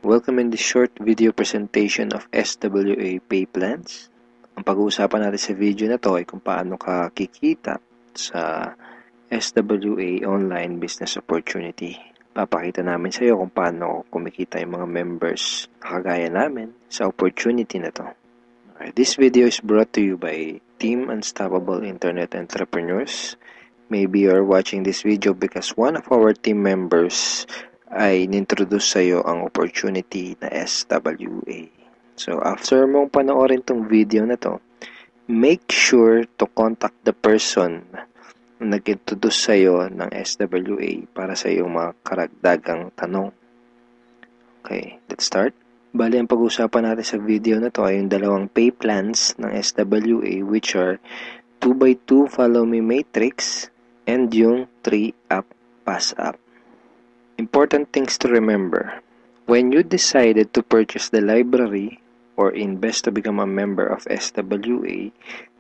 Welcome in this short video presentation of SWA pay plans. Ang pag-uusapan natin sa video na to ay kung paano ka kikita sa SWA online business opportunity. Papakita namin sa iyo kung paano kumikita yung mga members na kagaya namin sa opportunity na to. This video is brought to you by Team Unstoppable Internet Entrepreneurs. Maybe you're watching this video because one of our team members ay nintroduce sa iyo ang opportunity na SWA. So, after mong panoorin tong video na to, make sure to contact the person na nag-introduce sa iyo ng SWA para sa iyong mga karagdagang tanong. Okay, let's start. Bali, ang pag-usapan natin sa video na to ay yung dalawang pay plans ng SWA, which are 2x2 Follow Me Matrix and yung 3-Up Pass Up. Important things to remember. When you decided to purchase the library or invest to become a member of SWA,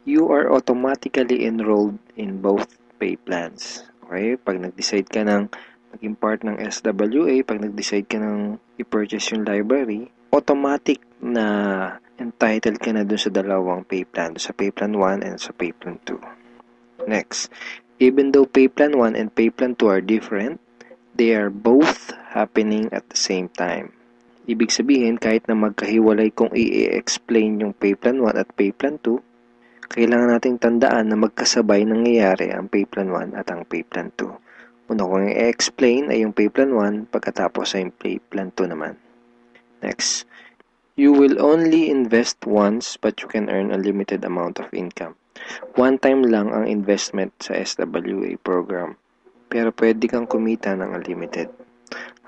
you are automatically enrolled in both pay plans. Okay? Pag nag-decide ka ng maging part ng SWA, pag nag-decide ka ng i-purchase yung library, automatic na entitled ka na dun sa dalawang pay plan, sa pay plan 1 and sa pay plan 2. Next, even though pay plan 1 and pay plan 2 are different, they are both happening at the same time. Ibig sabihin, kahit na magkahiwalay kung i-explain yung pay plan 1 at pay plan 2, kailangan nating tandaan na magkasabay nangyayari ang pay plan 1 at ang pay plan 2. Una kong i-explain ay yung pay plan 1, pagkatapos ay yung pay plan 2 naman. Next, you will only invest once but you can earn a limited amount of income. One time lang ang investment sa SWA program. Pero pwede kang kumita ng unlimited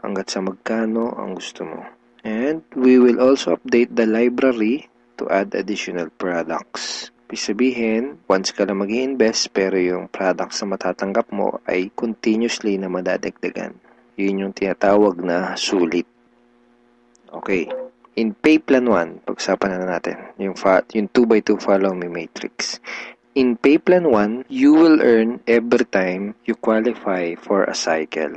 hanggat sa magkano ang gusto mo. And we will also update the library to add additional products. Ibig sabihin, once ka lang mag-i-invest pero yung products na matatanggap mo ay continuously na madadagdagan. Yun yung tinatawag na sulit. Okay. In pay plan 1, pag-usapan na natin yung 2x2 Follow Me Matrix. In pay plan 1, you will earn every time you qualify for a cycle.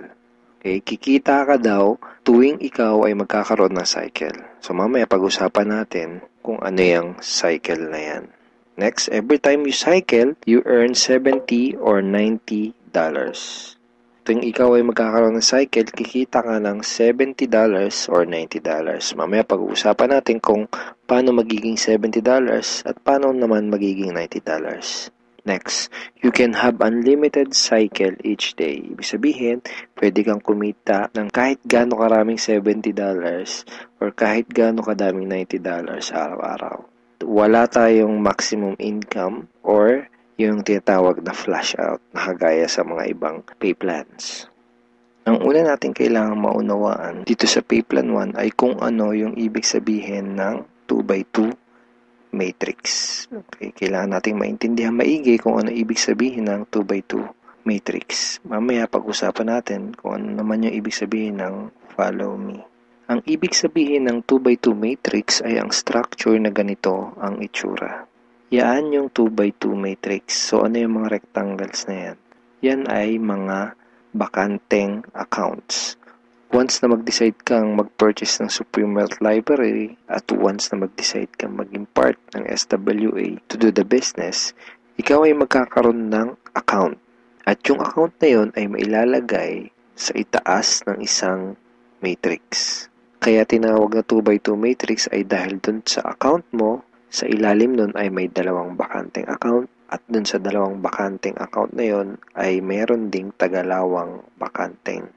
Okay, kikita ka daw tuwing ikaw ay magkakaroon ng cycle. So mamaya pag-usapan natin kung ano yung cycle na yan. Next, every time you cycle, you earn $70 or $90. Tuwing ikaw ay magkakaroon ng cycle, kikita ka ng $70 or $90. Mamaya pag-uusapan natin kung paano magiging $70 at paano naman magiging $90. Next, you can have unlimited cycle each day. Ibig sabihin, pwede kang kumita ng kahit gaano karaming $70 or kahit gaano kadaming $90 araw-araw. Wala tayong maximum income or yung tinatawag na flash out na kagaya sa mga ibang pay plans. Ang una natin kailangang maunawaan dito sa pay plan 1 ay kung ano yung ibig sabihin ng 2x2 matrix. Okay, kailangan nating maintindihan maigi kung ano ibig sabihin ng 2x2 matrix. Mamaya pag-usapan natin kung ano naman yung ibig sabihin ng follow me. Ang ibig sabihin ng 2x2 matrix ay ang structure na ganito ang itsura. Yan yung 2x2 matrix. So, ano yung mga rectangles na yan? Yan ay mga bakanteng accounts. Once na mag-decide kang mag-purchase ng Supreme Wealth Library at once na mag-decide kang maging part ng SWA to do the business, ikaw ay magkakaroon ng account. At yung account na yun ay mailalagay sa itaas ng isang matrix. Kaya tinawag na 2x2 matrix ay dahil dun sa account mo, sa ilalim nun ay may dalawang bakanteng account at dun sa dalawang bakanteng account na yon ay meron ding tagalawang bakanteng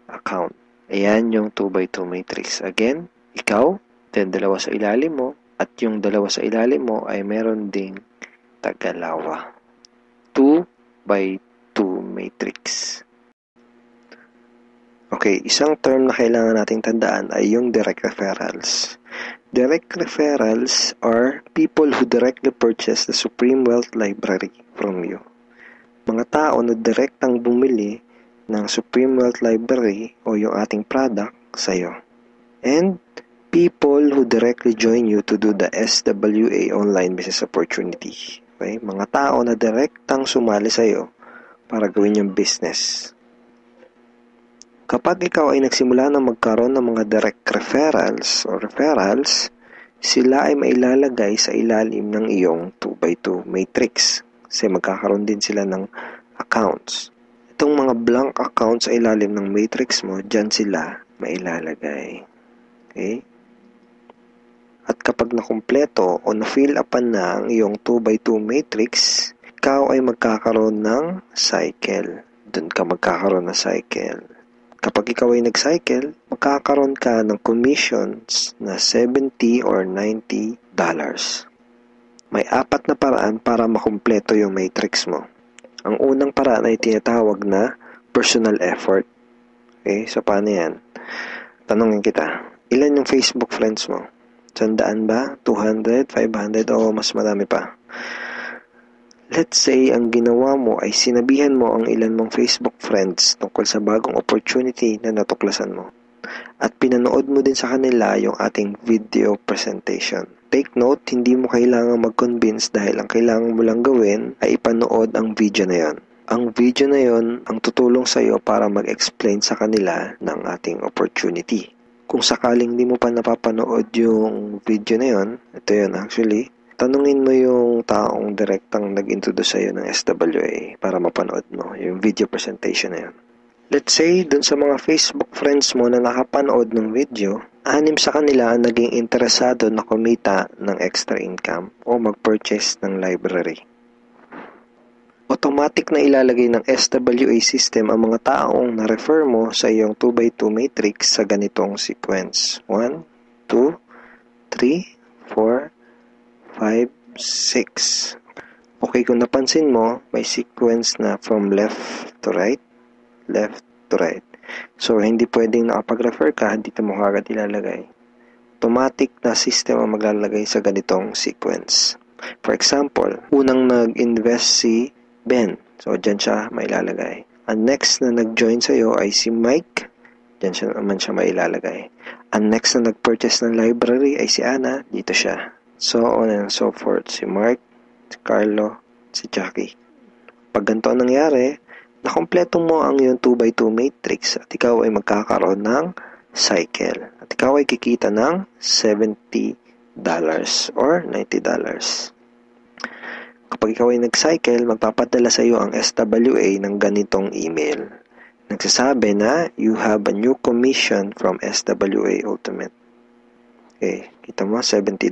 account. Ayan yung 2x2 matrix. Again, ikaw, then dalawa sa ilalim mo at yung dalawa sa ilalim mo ay meron ding tagalawa. 2x2 matrix. Okay, isang term na kailangan nating tandaan ay yung direct referrals. Direct referrals are people who directly purchase the Supreme Wealth Library from you. Mga tao na direktang bumili ng Supreme Wealth Library o yung ating product sa'yo. And people who directly join you to do the SWA online business opportunity. Okay? Mga tao na direktang sumali sa'yo para gawin yung business. Kapag ikaw ay nagsimula na magkaroon ng mga direct referrals o referrals, sila ay mailalagay sa ilalim ng iyong 2x2 matrix kasi magkakaroon din sila ng accounts. Itong mga blank accounts sa ilalim ng matrix mo, dyan sila mailalagay. Okay? At kapag nakumpleto o na-fill upan na ang iyong 2x2 matrix, ikaw ay magkakaroon ng cycle. Doon ka magkakaroon ng cycle. Kapag ikaw ay nag-cycle, magkakaroon ka ng commissions na $70 or $90. May 4 na paraan para makumpleto yung matrix mo. Ang unang paraan ay tinatawag na personal effort. Okay, so paano yan? Tanungin kita, ilan yung Facebook friends mo? 100 ba? 200? 500? O mas marami pa? Let's say, ang ginawa mo ay sinabihan mo ang ilan mong Facebook friends tungkol sa bagong opportunity na natuklasan mo. At pinanood mo din sa kanila yung ating video presentation. Take note, hindi mo kailangang mag-convince dahil ang kailangan mo lang gawin ay ipanood ang video na yon. Ang video na yon ang tutulong sa iyo para mag-explain sa kanila ng ating opportunity. Kung sakaling di mo pa napapanood yung video na yon, ito yun actually, tanungin mo yung taong direktang nag-introduce sa'yo ng SWA para mapanood mo yung video presentation na yun. Let's say, dun sa mga Facebook friends mo na nakapanood ng video, 6 sa kanila ang naging interesado na kumita ng extra income o mag-purchase ng library. Automatic na ilalagay ng SWA system ang mga taong na-refer mo sa iyong 2x2 matrix sa ganitong sequence. 1, 2, 3, 4, 5, 6. Okay, kung napansin mo, may sequence na from left to right. So, hindi pwedeng nakapag-refer ka, dito mo kagad ilalagay. Automatic na system ang maglalagay sa ganitong sequence. For example, unang nag-invest si Ben. So, dyan siya mailalagay. Ang next na nag-join sa'yo ay si Mike. Dyan siya naman siya mailalagay. Ang next na nag-purchase ng library ay si Ana. Dito siya. So on and so forth. Si Mark, si Carlo, si Jackie. Pag ganito ang nangyari, nakompleto mo ang iyong 2x2 matrix at ikaw ay magkakaroon ng cycle. At ikaw ay kikita ng $70 or $90. Kapag ikaw ay nag-cycle, magpapadala sa iyo ang SWA ng ganitong email. Nagsasabi na you have a new commission from SWA Ultimate. Okay, kita mo, $70.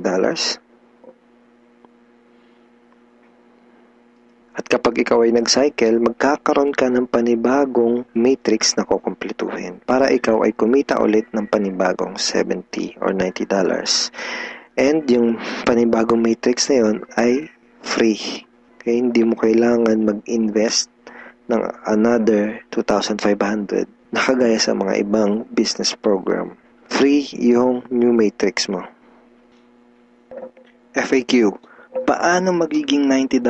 At kapag ikaw ay nag-cycle, magkakaroon ka ng panibagong matrix na kukumpletuhin para ikaw ay kumita ulit ng panibagong $70 or $90. And yung panibagong matrix na yon ay free. Okay, hindi mo kailangan mag-invest ng another 2,500 na kagaya sa mga ibang business program. Free yung new matrix mo. FAQ. Paano magiging $90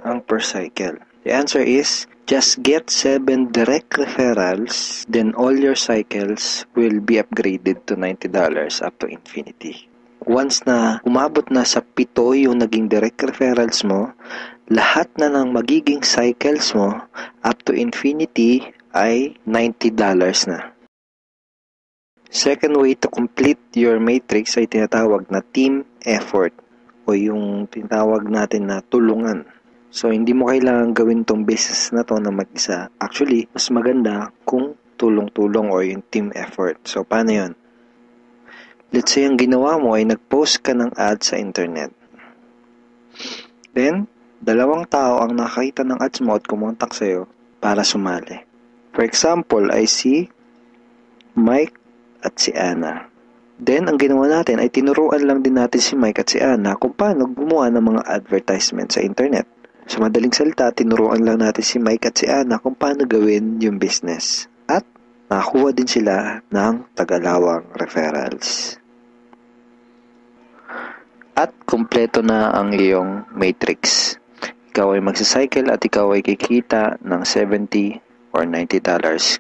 ang per cycle? The answer is, just get 7 direct referrals, then all your cycles will be upgraded to $90 up to infinity. Once na umabot na sa 7 yung naging direct referrals mo, lahat na ng magiging cycles mo up to infinity ay $90 na. Second way to complete your matrix ay tinatawag na team effort o yung tinatawag natin na tulungan. So, hindi mo kailangan gawin tong business na to na mag-isa. Actually, mas maganda kung tulong-tulong o yung team effort. So, paano yun? Let's say, ang ginawa mo ay nag-post ka ng ad sa internet. Then, 2 tao ang nakakita ng ads mo at kumontak sa'yo para sumali. For example, ay si Mike at si Ana. Then, ang ginawa natin ay tinuruan lang din natin si Mike at si Ana kung paano gumawa ng mga advertisement sa internet. Sa madaling salita, tinuruan lang natin si Mike at si Ana kung paano gawin yung business. At nakakuha din sila ng tagalawang referrals. At kumpleto na ang iyong matrix. Ikaw ay magsacycle at ikaw ay kikita ng $70 or $90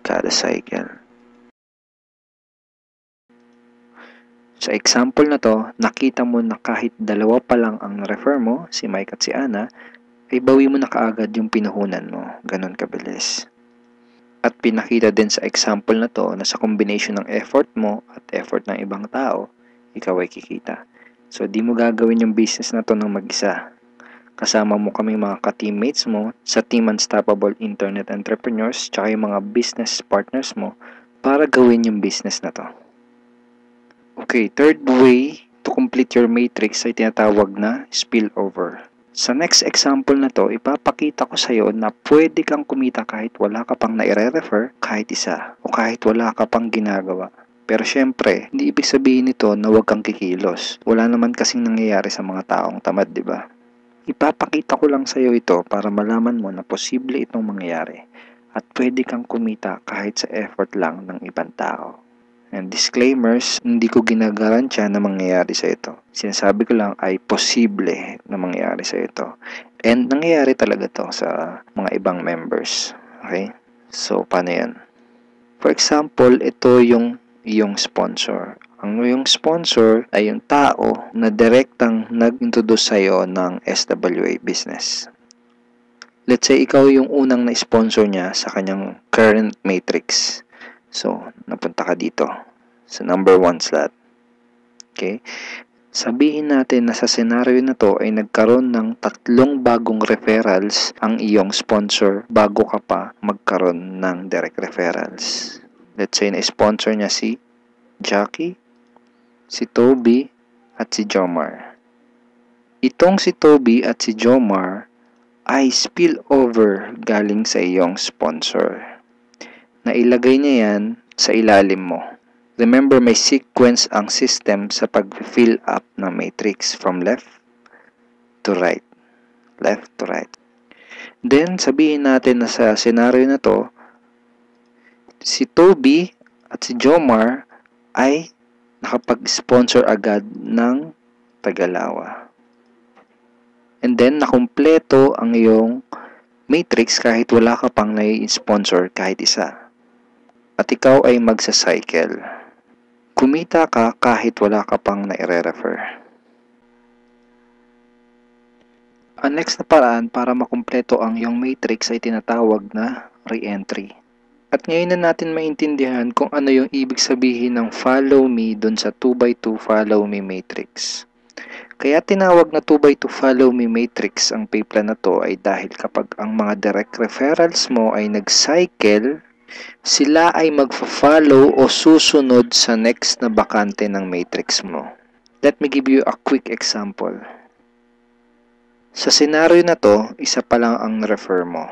kada cycle. Sa example na to, nakita mo na kahit 2 pa lang ang refer mo, si Mike at si Ana, ay bawi mo na kaagad yung pinuhunan mo. Ganon kabilis. At pinakita din sa example na to na sa combination ng effort mo at effort ng ibang tao, ikaw ay kikita. So, di mo gagawin yung business na to ng mag-isa. Kasama mo kami mga ka-teammates mo sa Team Unstoppable Internet Entrepreneurs tsaka yung mga business partners mo para gawin yung business na to. Okay, third way to complete your matrix ay tinatawag na spillover. Sa next example na to, ipapakita ko sa iyo na pwede kang kumita kahit wala ka pang naire-refer kahit isa o kahit wala ka pang ginagawa. Pero syempre, hindi ibig sabihin nito na huwag kang kikilos. Wala naman kasing nangyayari sa mga taong tamad, di ba? Ipapakita ko lang sa iyo ito para malaman mo na posible itong mangyayari at pwede kang kumita kahit sa effort lang ng ibang tao. And disclaimers, hindi ko ginagarantiya na mangyayari sa ito. Sinasabi ko lang ay posible na mangyayari sa ito. And nangyayari talaga to sa mga ibang members. Okay? So, paano yan? For example, ito yung iyong sponsor. Ang iyong sponsor ay yung tao na direktang nag-introduce sa'yo ng SWA business. Let's say, ikaw yung unang na-sponsor niya sa kanyang current matrix. So, napunta ka dito sa number 1 slot. Okay? Sabihin natin na sa senaryo na to ay nagkaroon ng 3 bagong referrals ang iyong sponsor bago ka pa magkaroon ng direct referrals. Let's say na-sponsor niya si Jackie, si Toby, at si Jomar. Itong si Toby at si Jomar ay spillover galing sa iyong sponsor. Nailagay niya yan sa ilalim mo. Remember, may sequence ang system sa pag-fill up ng matrix from left to right. Left to right. Then, sabihin natin na sa scenario na to, si Toby at si Jomar ay nakapag-sponsor agad ng Tagalawa. And then, nakumpleto ang iyong matrix kahit wala ka pang nai-sponsor kahit isa. At ikaw ay magsa-cycle. Kumita ka kahit wala ka pang nai-refer. Ang next na paraan para makumpleto ang iyong matrix ay tinatawag na re-entry. At ngayon na natin maintindihan kung ano yung ibig sabihin ng follow me dun sa 2x2 follow me matrix. Kaya tinawag na 2x2 follow me matrix ang payplan na to ay dahil kapag ang mga direct referrals mo ay nag-cycle, sila ay magfa-follow o susunod sa next na bakante ng matrix mo. Let me give you a quick example. Sa senaryo na to, isa pa lang ang refer mo.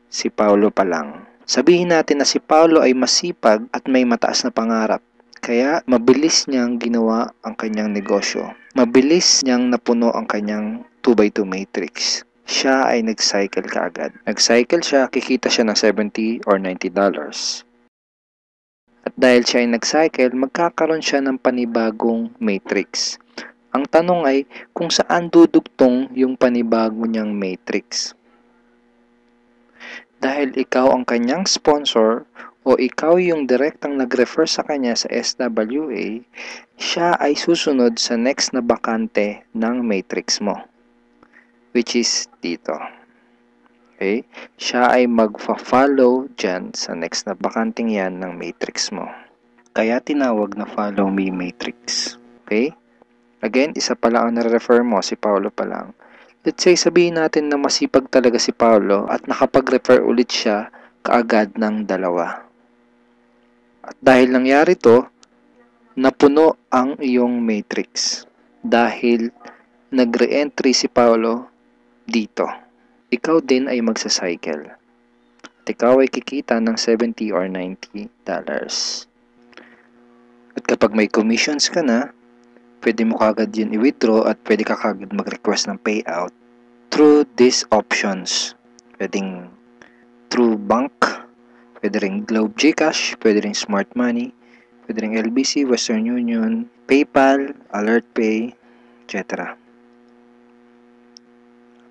Si Paulo pa lang. Sabihin natin na si Paulo ay masipag at may mataas na pangarap. Kaya mabilis niyang ginawa ang kanyang negosyo. Mabilis niyang napuno ang kanyang 2x2 matrix. Siya ay nag-cycle kaagad. Nag-cycle siya, kikita siya ng $70 or $90. At dahil siya ay nag-cycle, magkakaroon siya ng panibagong matrix. Ang tanong ay kung saan dudugtong yung panibago niyang matrix. Dahil ikaw ang kanyang sponsor o ikaw yung direktang nag-refer sa kanya sa SWA, siya ay susunod sa next na bakante ng matrix mo. Which is dito. Okay? Siya ay magfa-follow dyan sa next na bakanting yan ng matrix mo. Kaya tinawag na follow me matrix. Okay? Again, isa pa lang ang nare-refer mo, si Paulo pa lang. Let's say, sabihin natin na masipag talaga si Paulo at nakapag-refer ulit siya kaagad ng 2. At dahil nangyari to, napuno ang iyong matrix. Dahil nag-re-entry si Paulo dito. Ikaw din ay magsa-cycle. At ikaw ay kikita ng $70 or $90. At kapag may commissions ka na, pwede mo kagad yun i-withdraw at pwede ka kagad mag-request ng payout through these options. Pwedeng through bank, pwede rin Globe GCash, pwede rin Smart Money, pwede rin LBC, Western Union, PayPal, AlertPay, etc.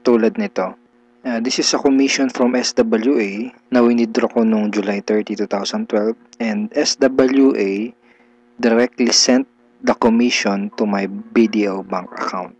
Tulad nito. This is a commission from SWA na winidraw ko noong July 30, 2012 and SWA directly sent the commission to my BDO bank account.